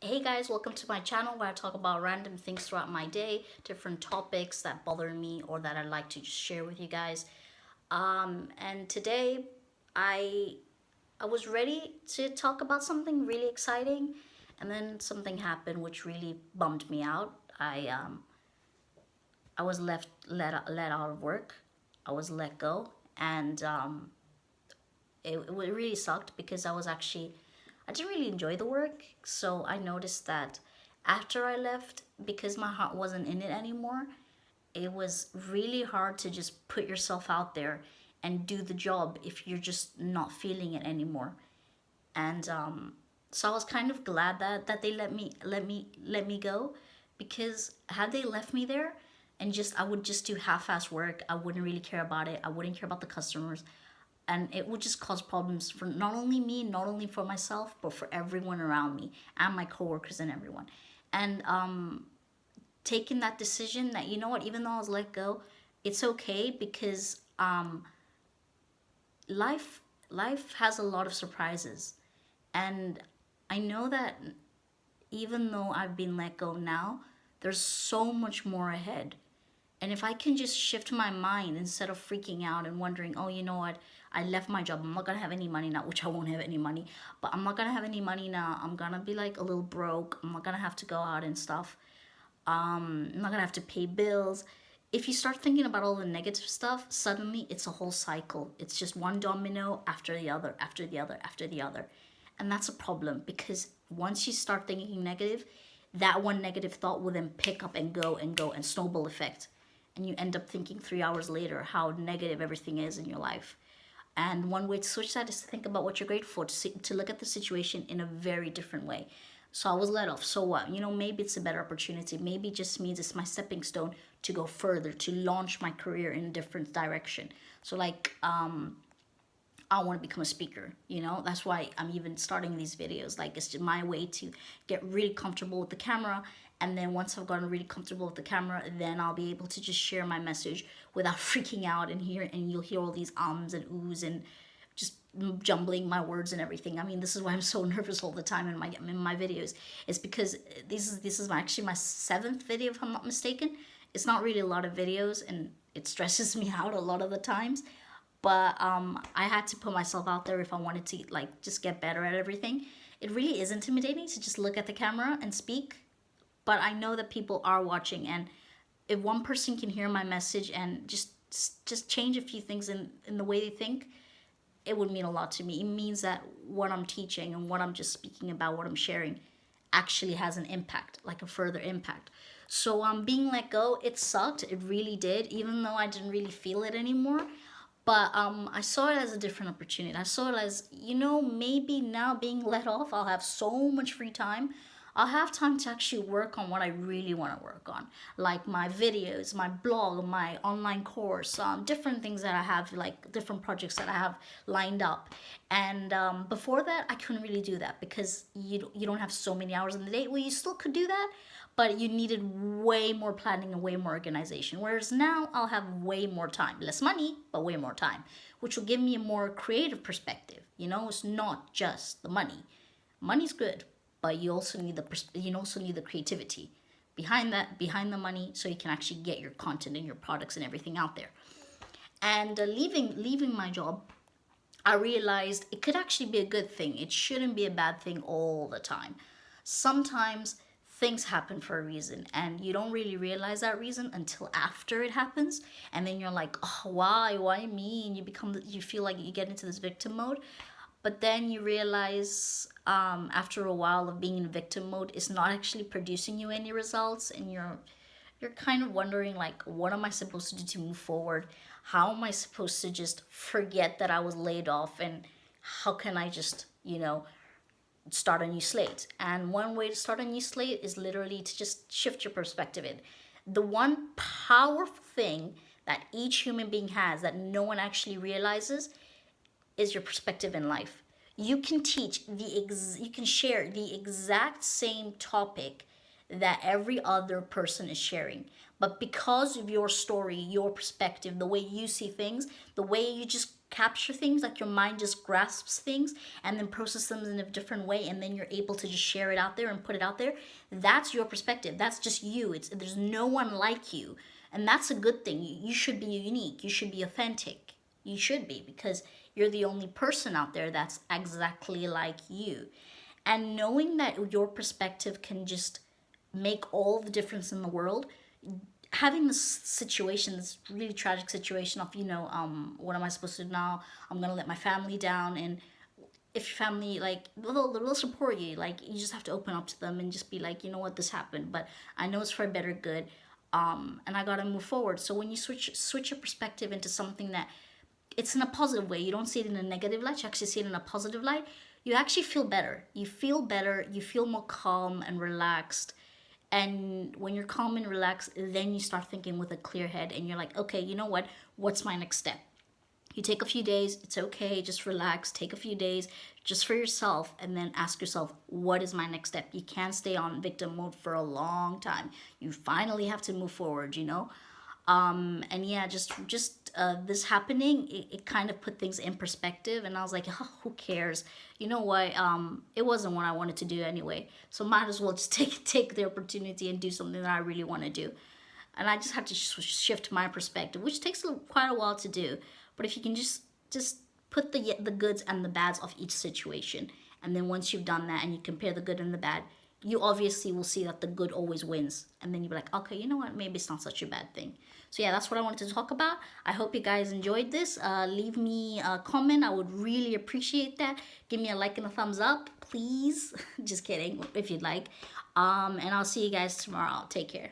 Hey guys, welcome to my channel where I talk about random things throughout my day, different topics that bother me or that I like to just share with you guys. And today I I was ready to talk about something really exciting, and then something happened which really bummed me out. I was let out of work. I was let go, and it really sucked because I didn't really enjoy the work. So I noticed that after I left, because my heart wasn't in it anymore, it was really hard to just put yourself out there and do the job if you're just not feeling it anymore. And so I was kind of glad that they let me go, because had they left me there and just I would just do half-ass work, I wouldn't really care about it. I wouldn't care about the customers, and it would just cause problems for not only me, not only for myself, but for everyone around me and my coworkers and everyone. And taking that decision that, you know what, even though I was let go, it's okay, because life has a lot of surprises. And I know that even though I've been let go now, there's so much more ahead. And if I can just shift my mind instead of freaking out and wondering, oh, you know what, I left my job, I'm not gonna have any money now, which I won't have any money, but I'm not gonna have any money now. I'm gonna be like a little broke. I'm not gonna have to go out and stuff. I'm not gonna have to pay bills. If you start thinking about all the negative stuff, suddenly it's a whole cycle. It's just one domino after the other, after the other, after the other. And that's a problem, because once you start thinking negative, that one negative thought will then pick up and go and snowball effect. And you end up thinking 3 hours later how negative everything is in your life. And one way to switch that is to think about what you're grateful for, to look at the situation in a very different way. So I was let off. So what? You know, maybe it's a better opportunity. Maybe it just means it's my stepping stone to go further, to launch my career in a different direction. So like, I want to become a speaker. You know, that's why I'm even starting these videos. Like, it's just my way to get really comfortable with the camera. And then once I've gotten really comfortable with the camera, then I'll be able to just share my message without freaking out, and you'll hear all these ums and oohs and just jumbling my words and everything. I mean, this is why I'm so nervous all the time in my videos. It's because this is actually my seventh video, if I'm not mistaken. It's not really a lot of videos, and it stresses me out a lot of the times. But I had to put myself out there if I wanted to, like, just get better at everything. It really is intimidating to just look at the camera and speak, but I know that people are watching, and if one person can hear my message and just change a few things in the way they think, it would mean a lot to me. It means that what I'm teaching and what I'm just speaking about, what I'm sharing, actually has an impact, like a further impact. So being let go, it sucked. It really did, even though I didn't really feel it anymore. But I saw it as a different opportunity. I saw it as, you know, maybe now being let off, I'll have so much free time. I'll have time to actually work on what I really want to work on, like my videos, my blog, my online course, different things that I have, like different projects that I have lined up. And before that, I couldn't really do that because you don't have so many hours in the day. Well, you still could do that, but you needed way more planning and way more organization. Whereas now I'll have way more time, less money, but way more time, which will give me a more creative perspective. You know, it's not just the money. Money's good, but you also need the creativity behind the money, so you can actually get your content and your products and everything out there. And leaving my job, I realized it could actually be a good thing. It shouldn't be a bad thing all the time. Sometimes things happen for a reason, and you don't really realize that reason until after it happens, and then you're like, oh, why me? And you feel like you get into this victim mode. But then you realize, after a while of being in victim mode, it's not actually producing you any results, and you're kind of wondering, like, what am I supposed to do to move forward? How am I supposed to just forget that I was laid off, and how can I just, start a new slate? And one way to start a new slate is literally to just shift your perspective in. The one powerful thing that each human being has that no one actually realizes is your perspective in life. You can share the exact same topic that every other person is sharing, but because of your story, your perspective, the way you see things, the way you just capture things, like your mind just grasps things and then processes them in a different way, and then you're able to just share it out there and put it out there. That's your perspective. That's just you. There's no one like you, and that's a good thing. You should be unique. You should be authentic. You should be, because you're the only person out there that's exactly like you. And knowing that your perspective can just make all the difference in the world, having this situation, this really tragic situation of, what am I supposed to do now? I'm gonna let my family down, and if your family, like, they'll support you. Like, you just have to open up to them and just be like, you know what, this happened, but I know it's for a better good, and I gotta move forward. So when you switch your perspective into something that it's in a positive way, you don't see it in a negative light, you actually see it in a positive light, you actually feel better. You feel better, you feel more calm and relaxed. And when you're calm and relaxed, then you start thinking with a clear head, and you're like, okay, you know what? What's my next step? You take a few days, it's okay, just relax, take a few days just for yourself, and then ask yourself, what is my next step? You can't stay on victim mode for a long time. You finally have to move forward, and yeah, just this happening, it kind of put things in perspective, and I was like, oh, who cares? You know what? It wasn't what I wanted to do anyway, so might as well just take the opportunity and do something that I really want to do. And I just had to shift my perspective, which takes quite a while to do. But if you can just put the goods and the bads of each situation, and then once you've done that and you compare the good and the bad, you obviously will see that the good always wins. And then you'll be like, okay, you know what? Maybe it's not such a bad thing. So yeah, that's what I wanted to talk about. I hope you guys enjoyed this. Leave me a comment. I would really appreciate that. Give me a like and a thumbs up, please. Just kidding, if you'd like. And I'll see you guys tomorrow. Take care.